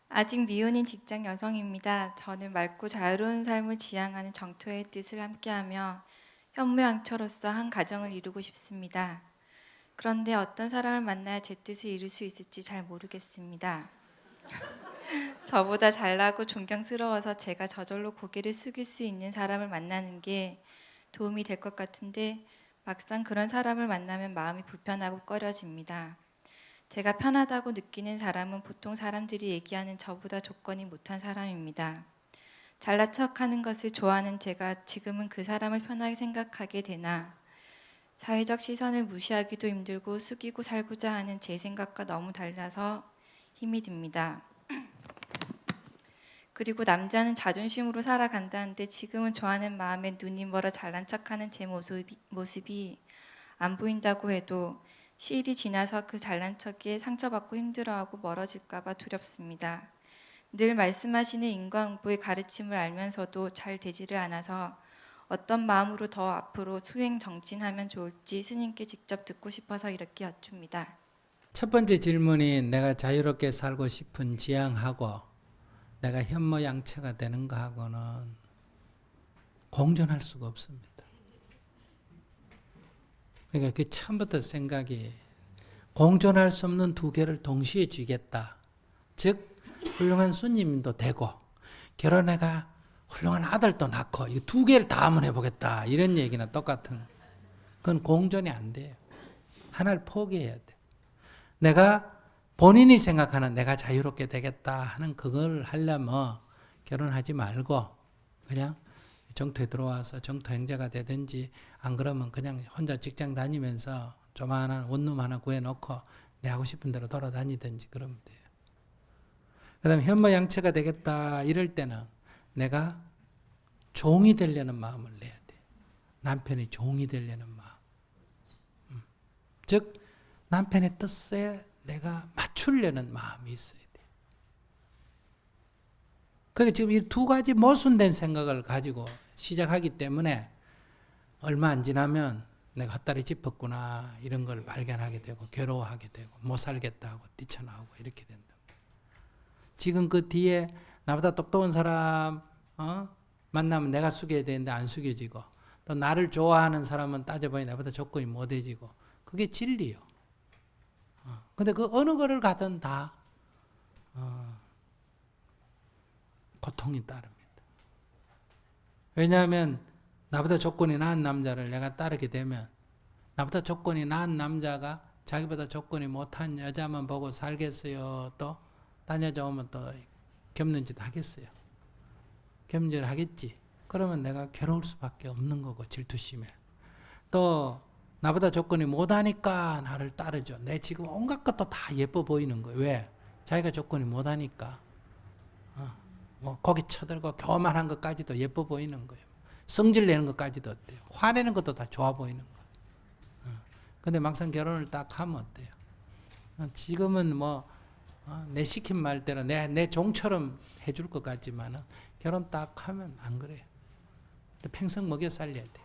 아직 미혼인 직장 여성입니다. 저는 맑고 자유로운 삶을 지향하는 정토의 뜻을 함께하며 현모양처로서 한 가정을 이루고 싶습니다. 그런데 어떤 사람을 만나야 제 뜻을 이룰 수 있을지 잘 모르겠습니다. 저보다 잘나고 존경스러워서 제가 저절로 고개를 숙일 수 있는 사람을 만나는 게 도움이 될 것 같은데 막상 그런 사람을 만나면 마음이 불편하고 꺼려집니다. 제가 편하다고 느끼는 사람은 보통 사람들이 얘기하는 저보다 조건이 못한 사람입니다. 잘난 척하는 것을 좋아하는 제가 지금은 그 사람을 편하게 생각하게 되나 사회적 시선을 무시하기도 힘들고 숙이고 살고자 하는 제 생각과 너무 달라서 힘이 듭니다. 그리고 남자는 자존심으로 살아간다는데 지금은 좋아하는 마음에 눈이 멀어 잘난 척하는 제 모습이 안 보인다고 해도 시일이 지나서 그 잘난 척에 상처받고 힘들어하고 멀어질까봐 두렵습니다. 늘 말씀하시는 인과응보의 가르침을 알면서도 잘 되지를 않아서 어떤 마음으로 더 앞으로 수행 정진하면 좋을지 스님께 직접 듣고 싶어서 이렇게 여쭙니다. 첫 번째 질문이 내가 자유롭게 살고 싶은 지향하고 내가 현모양처가 되는 거하고는 공존할 수가 없습니다. 그러니까 그 처음부터 생각이 공존할 수 없는 두 개를 동시에 쥐겠다. 즉 훌륭한 스님도 되고 결혼해가 훌륭한 아들도 낳고 이 두 개를 다 한번 해보겠다. 이런 얘기나 똑같은. 그건 공존이 안 돼요. 하나를 포기해야 돼. 내가 본인이 생각하는 내가 자유롭게 되겠다 하는 그걸 하려면 결혼하지 말고 그냥 정토에 들어와서 정토 행자가 되든지 안 그러면 그냥 혼자 직장 다니면서 조만한 원룸 하나 구해놓고 내 하고 싶은 대로 돌아다니든지 그러면 돼요. 그 다음에 현모양처가 되겠다 이럴 때는 내가 종이 되려는 마음을 내야 돼. 남편이 종이 되려는 마음. 즉 남편의 뜻에 내가 맞추려는 마음이 있어야 돼. 그러니까 지금 이 두 가지 모순된 생각을 가지고 시작하기 때문에 얼마 안 지나면 내가 헛다리 짚었구나 이런 걸 발견하게 되고 괴로워하게 되고 못 살겠다 하고 뛰쳐나오고 이렇게 된다. 지금 그 뒤에 나보다 똑똑한 사람 만나면 내가 숙여야 되는데 안 숙여지고 또 나를 좋아하는 사람은 따져보니 나보다 조건이 못해지고 그게 진리요. 근데 그 어느 거를 가든 다 고통이 따릅니다. 왜냐하면 나보다 조건이 나은 남자를 내가 따르게 되면 나보다 조건이 나은 남자가 자기보다 조건이 못한 여자만 보고 살겠어요? 또 딴 여자 오면 또 겹는 짓 하겠어요? 겹는 짓 하겠지. 그러면 내가 괴로울 수밖에 없는 거고 질투심에. 또 나보다 조건이 못하니까 나를 따르죠. 내 지금 온갖 것도 다 예뻐 보이는 거예요. 왜? 자기가 조건이 못하니까. 뭐 고기 쳐들고 교만한 것까지도 예뻐 보이는 거예요. 성질 내는 것까지도 어때요? 화내는 것도 다 좋아 보이는 거예요. 근데 막상 결혼을 딱 하면 어때요? 지금은 뭐 내 시킨 말대로 내 종처럼 해줄 것 같지만 결혼 딱 하면 안 그래요. 평생 먹여 살려야 돼요.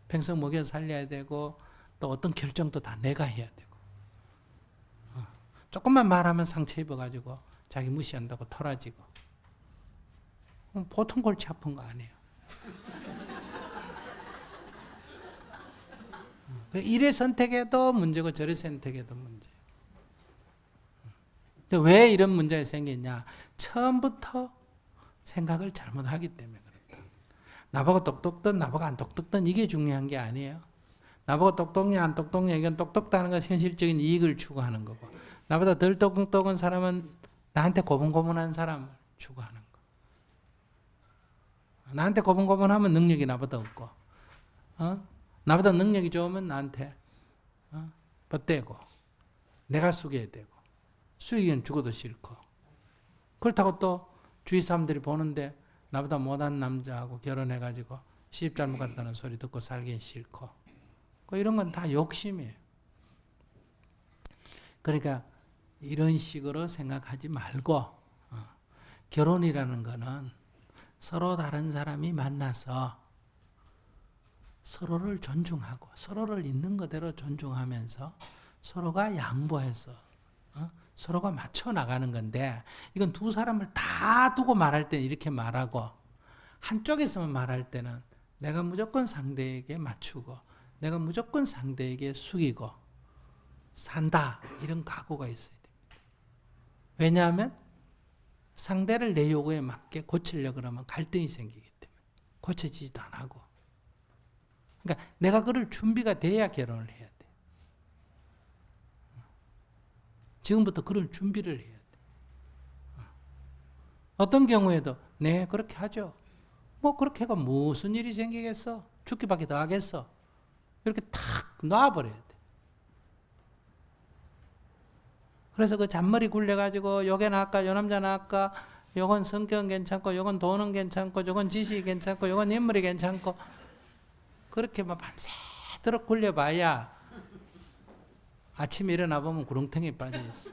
평생 먹여 살려야 되고 또 어떤 결정도 다 내가 해야 되고 조금만 말하면 상처 입어가지고 자기 무시한다고 털어지고 보통 골치 아픈 거 아니에요. 이래 선택해도 문제고 저래 선택해도 문제. 왜 이런 문제가 생겼냐? 처음부터 생각을 잘못하기 때문에 그렇다. 나보고 똑똑든 나보고 안 똑똑든 이게 중요한 게 아니에요. 나보고 똑똑냐 안 똑똑냐 이건 똑똑다는 건 현실적인 이익을 추구하는 거고 나보다 덜 똑똑한 사람은 나한테 고분고분한 사람을 추구하는 거. 나한테 고분고분하면 능력이 나보다 없고 나보다 능력이 좋으면 나한테 뻗대고 내가 숙여야 되고 수익은 죽어도 싫고 그렇다고 또 주위 사람들이 보는데 나보다 못한 남자하고 결혼해가지고 시집 잘못 갔다는 소리 듣고 살기 싫고 이런 건 다 욕심이에요. 그러니까 이런 식으로 생각하지 말고 결혼이라는 거는 서로 다른 사람이 만나서 서로를 존중하고 서로를 있는 그대로 존중하면서 서로가 양보해서 서로가 맞춰 나가는 건데 이건 두 사람을 다 두고 말할 때는 이렇게 말하고 한쪽에서만 말할 때는 내가 무조건 상대에게 맞추고 내가 무조건 상대에게 숙이고 산다 이런 각오가 있어야 됩니다. 왜냐하면 상대를 내 요구에 맞게 고치려고 그러면 갈등이 생기기 때문에 고쳐지지도 안 하고 그러니까 내가 그럴 준비가 돼야 결혼을 해야 돼. 지금부터 그럴 준비를 해야 돼. 어떤 경우에도 네 그렇게 하죠. 뭐 그렇게 해가 무슨 일이 생기겠어? 죽기밖에 더 하겠어. 이렇게 탁 놔버려야 돼. 그래서 그 잔머리 굴려가지고 요게 나을까 요 남자 나을까 요건 성격은 괜찮고 요건 돈은 괜찮고 요건 지식이 괜찮고 요건 인물이 괜찮고 그렇게 막 밤새도록 굴려봐야 아침에 일어나 보면 구렁텅이에 빠져있어.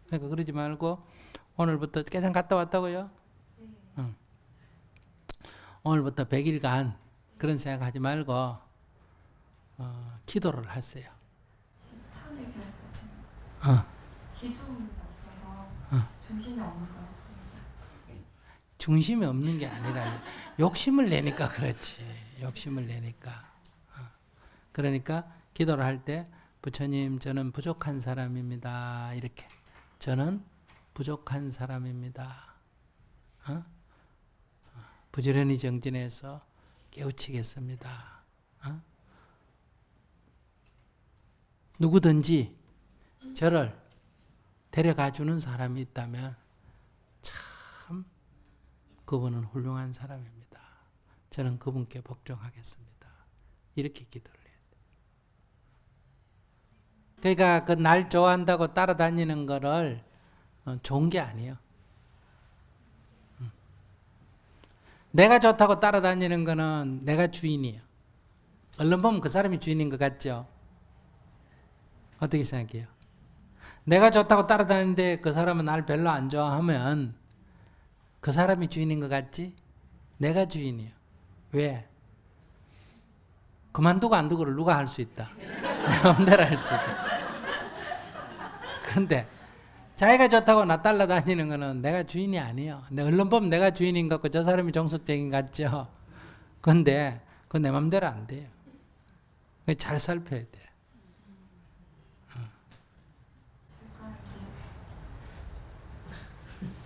그러니까 그러지 말고 오늘부터 깨장 갔다 왔다고요? 응. 오늘부터 100일간 그런 생각하지 말고 기도를 하세요. 기둥이 없어서 중심이 없는 것 같습니다. 중심이 없는 게 아니라 욕심을 내니까 그렇지. 욕심을 내니까. 그러니까 기도를 할 때 부처님 저는 부족한 사람입니다. 이렇게 저는 부족한 사람입니다. 부지런히 정진해서 깨우치겠습니다. 누구든지 저를 데려가 주는 사람이 있다면 참 그분은 훌륭한 사람입니다. 저는 그분께 복종하겠습니다. 이렇게 기도를 해야 돼. 그러니까 그 날 좋아한다고 따라다니는 거를 좋은 게 아니에요. 내가 좋다고 따라다니는 거는 내가 주인이에요. 얼른 보면 그 사람이 주인인 것 같죠? 어떻게 생각해요? 내가 좋다고 따라다니는데 그 사람은 날 별로 안 좋아하면 그 사람이 주인인 것 같지? 내가 주인이에요. 왜? 그만두고 안 두고를 누가 할 수 있다. 내 마음대로 할 수 있다. 그런데 자기가 좋다고 나 따라다니는 거는 내가 주인이 아니에요. 얼른 보면 내가 주인인 것 같고 저 사람이 종속적인 것 같죠? 그런데 그건 내 마음대로 안 돼요. 잘 살펴야 돼.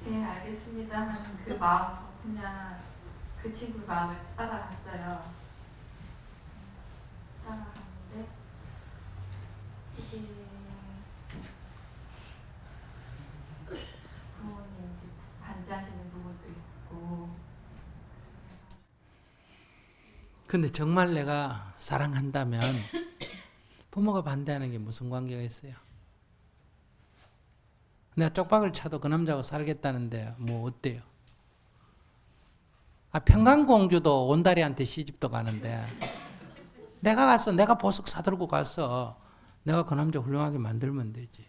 네, 알겠습니다. 하는 그 마음 그냥 그 친구 마음을 따라갔어요. 따라갔는데 이게 부모님 반대하시는 부분도 있고. 근데 정말 내가 사랑한다면 부모가 반대하는 게 무슨 관계가 있어요? 내가 쪽박을 차도 그 남자하고 살겠다는데 뭐 어때요? 평강공주도 온다리한테 시집도 가는데 내가 가서 내가 보석 사들고 가서 내가 그 남자 훌륭하게 만들면 되지.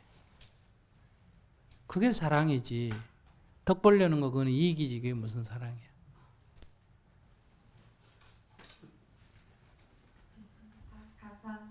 그게 사랑이지. 덕 벌려는 거 그건 이익이지. 그게 무슨 사랑이야. 감사합니다.